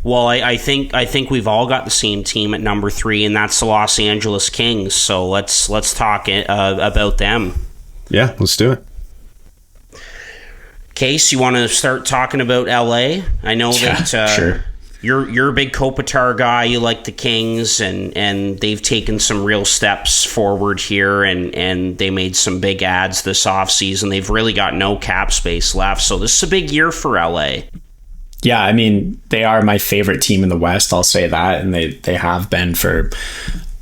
Well, I think we've all got the same team at number 3, and that's the Los Angeles Kings. So let's talk about them. Yeah, let's do it. Case, you want to start talking about LA? I know that sure. You're a big Kopitar guy. You like the Kings, and they've taken some real steps forward here, and they made some big ads this offseason. They've really got no cap space left, so this is a big year for LA. Yeah, I mean, they are my favorite team in the West, I'll say that, and they have been for,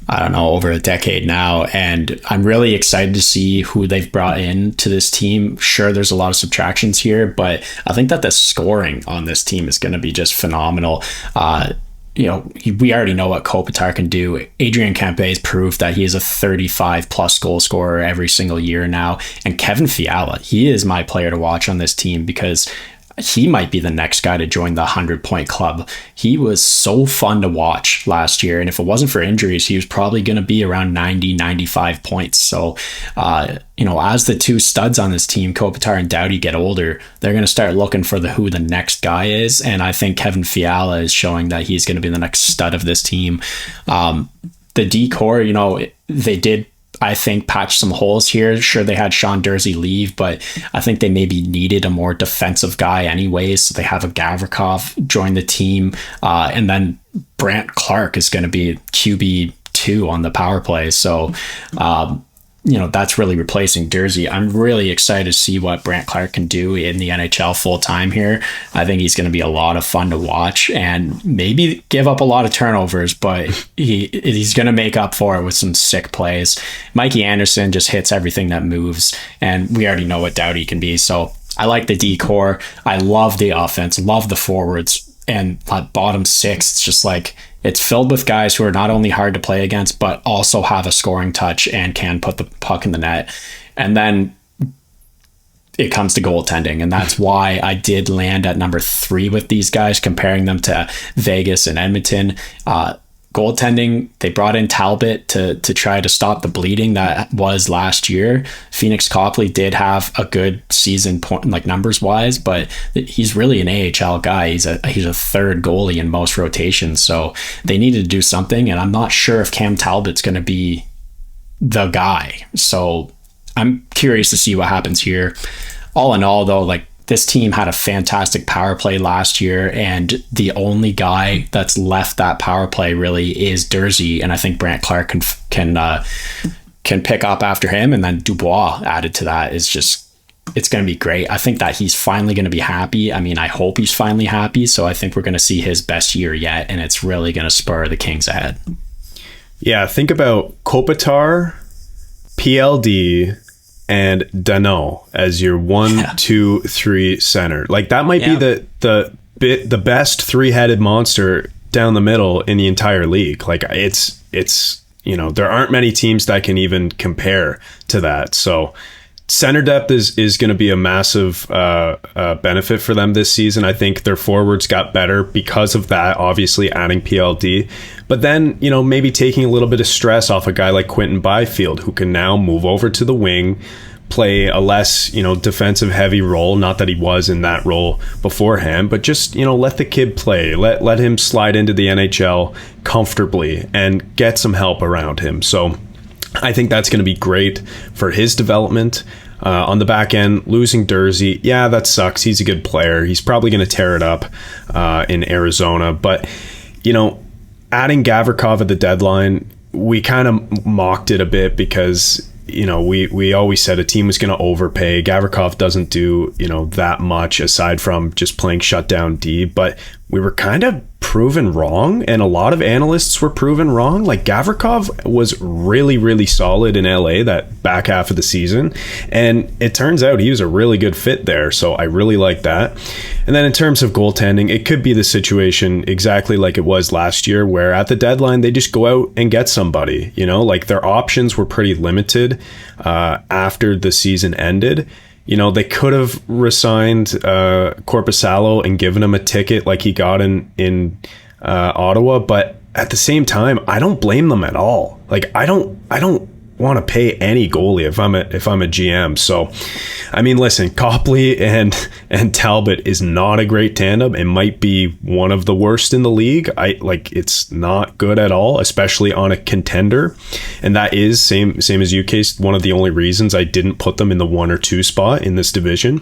I don't know, over a decade now, and I'm really excited to see who they've brought in to this team. Sure, there's a lot of subtractions here, but I think that the scoring on this team is going to be just phenomenal. We already know what Kopitar can do. Adrian Campe's proved that he is a 35 plus goal scorer every single year now, and Kevin Fiala, he is my player to watch on this team because he might be the next guy to join the 100-point club. He was so fun to watch last year, and if it wasn't for injuries, he was probably going to be around 90, 95 points. So, as the two studs on this team, Kopitar and Doughty, get older, they're going to start looking for who the next guy is, and I think Kevin Fiala is showing that he's going to be the next stud of this team. The D-core, they did, I think, patch some holes here. Sure, they had Sean Durzi leave, but I think they maybe needed a more defensive guy anyways. So they have a Gavrikov join the team. And then Brandt Clarke is going to be QB2 on the power play. So, that's really replacing Durzi. I'm really excited to see what Brandt Clarke can do in the NHL full time here. I think he's going to be a lot of fun to watch and maybe give up a lot of turnovers, but he's going to make up for it with some sick plays. Mikey Anderson just hits everything that moves, and we already know what Doughty can be. So I like the D-core. I love the offense, love the forwards, and that bottom 6, it's just like, it's filled with guys who are not only hard to play against, but also have a scoring touch and can put the puck in the net. And then it comes to goaltending. And that's why I did land at number 3 with these guys, comparing them to Vegas and Edmonton. Goaltending, they brought in Talbot to try to stop the bleeding that was last year. Phoenix Copley did have a good season numbers wise, but he's really an AHL guy. He's a third goalie in most rotations, so they needed to do something, and I'm not sure if Cam Talbot's going to be the guy. So I'm curious to see what happens here. All in all, though, this team had a fantastic power play last year, and the only guy that's left that power play really is Durzi, and I think Brandt Clarke can pick up after him, and then Dubois added to that is just, it's going to be great. I think that he's finally going to be happy. I mean, I hope he's finally happy, so I think we're going to see his best year yet, and it's really going to spur the Kings ahead. Yeah, think about Kopitar, PLD, and Danault as your 1, 2, 3 center. That might be the best 3-headed monster down the middle in the entire league. It's there aren't many teams that can even compare to that. So center depth is going to be a massive benefit for them this season. I think their forwards got better because of that, obviously adding PLD. But then, maybe taking a little bit of stress off a guy like Quinton Byfield, who can now move over to the wing, play a less, defensive heavy role. Not that he was in that role beforehand, but just, let the kid play. Let him slide into the NHL comfortably and get some help around him. So I think that's going to be great for his development. On the back end, losing Durzi, yeah, that sucks. He's a good player. He's probably going to tear it up in Arizona. But, adding Gavrikov at the deadline, we kind of mocked it a bit because, we always said a team was going to overpay. Gavrikov doesn't do, that much aside from just playing shutdown D. But we were kind of proven wrong, and a lot of analysts were proven wrong. Gavrikov was really, really solid in LA that back half of the season, and it turns out he was a really good fit there, so I really like that. And then in terms of goaltending, it could be the situation exactly like it was last year, where at the deadline they just go out and get somebody. Their options were pretty limited after the season ended. They could have re-signed Korpisalo and given him a ticket like he got in Ottawa, but at the same time, I don't blame them at all. I don't want to pay any goalie if I'm a GM. So, I mean, listen, Copley and Talbot is not a great tandem. It might be one of the worst in the league. It's not good at all, especially on a contender. And that is same as you, Case, one of the only reasons I didn't put them in the 1 or 2 spot in this division.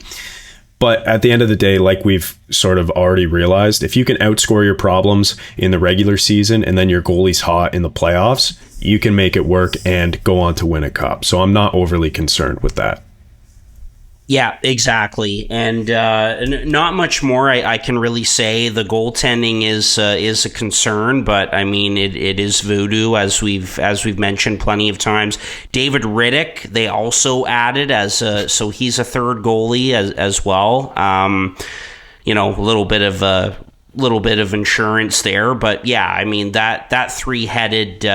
But at the end of the day, like we've sort of already realized, if you can outscore your problems in the regular season and then your goalie's hot in the playoffs, you can make it work and go on to win a cup. So I'm not overly concerned with that. Yeah, exactly. And not much more I can really say. The goaltending is a concern, but I mean it is voodoo, as we've mentioned plenty of times. David Riddick, they also added so he's a third goalie as well. A little bit of insurance there, but yeah, I mean that three-headed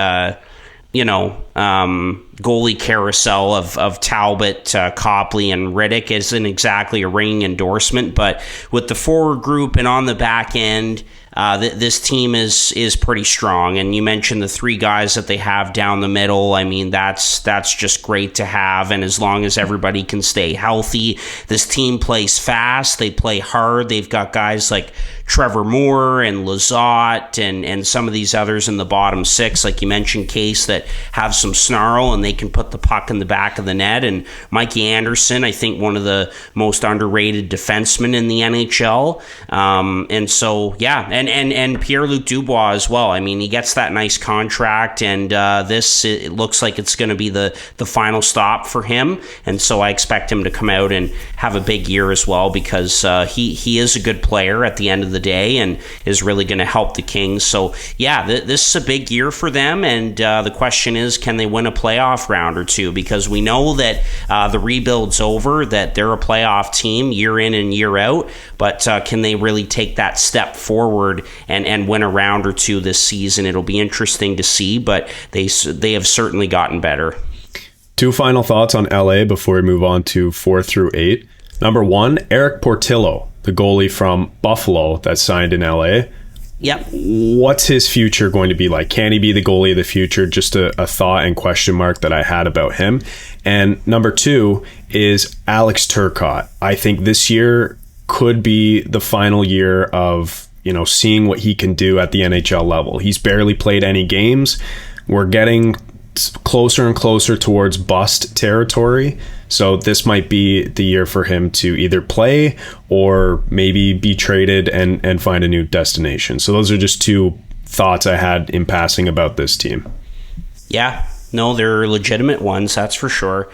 goalie carousel of Talbot, Copley, and Riddick isn't exactly a ringing endorsement, but with the forward group and on the back end, this team is pretty strong. And you mentioned the 3 guys that they have down the middle. I mean, that's just great to have. And as long as everybody can stay healthy, this team plays fast. They play hard. They've got guys like Trevor Moore and Lizotte and some of these others in the bottom 6, like you mentioned, Case, that have some snarl and they can put the puck in the back of the net. And Mikey Anderson, I think one of the most underrated defensemen in the NHL. And so, yeah, and Pierre-Luc Dubois as well. I mean, he gets that nice contract, and it looks like it's going to be the final stop for him. And so I expect him to come out and have a big year as well, because he is a good player at the end of the day and is really going to help the Kings. So yeah, this is a big year for them, and the question is, can they win a playoff round or two? Because we know that the rebuild's over, that they're a playoff team year in and year out, but can they really take that step forward and win a round or two this season? It'll be interesting to see, but they have certainly gotten better. 2 final thoughts on LA before we move on to 4 through 8. Number 1, Eric Portillo, the goalie from Buffalo that signed in LA. Yep. What's his future going to be like? Can he be the goalie of the future? Just a thought and question mark that I had about him. And number 2 is Alex Turcotte. I think this year could be the final year of, seeing what he can do at the NHL level. He's barely played any games. We're getting closer and closer towards bust territory. So this might be the year for him to either play or maybe be traded and find a new destination. So those are just 2 thoughts I had in passing about this team. Yeah, no, they're legitimate ones, that's for sure.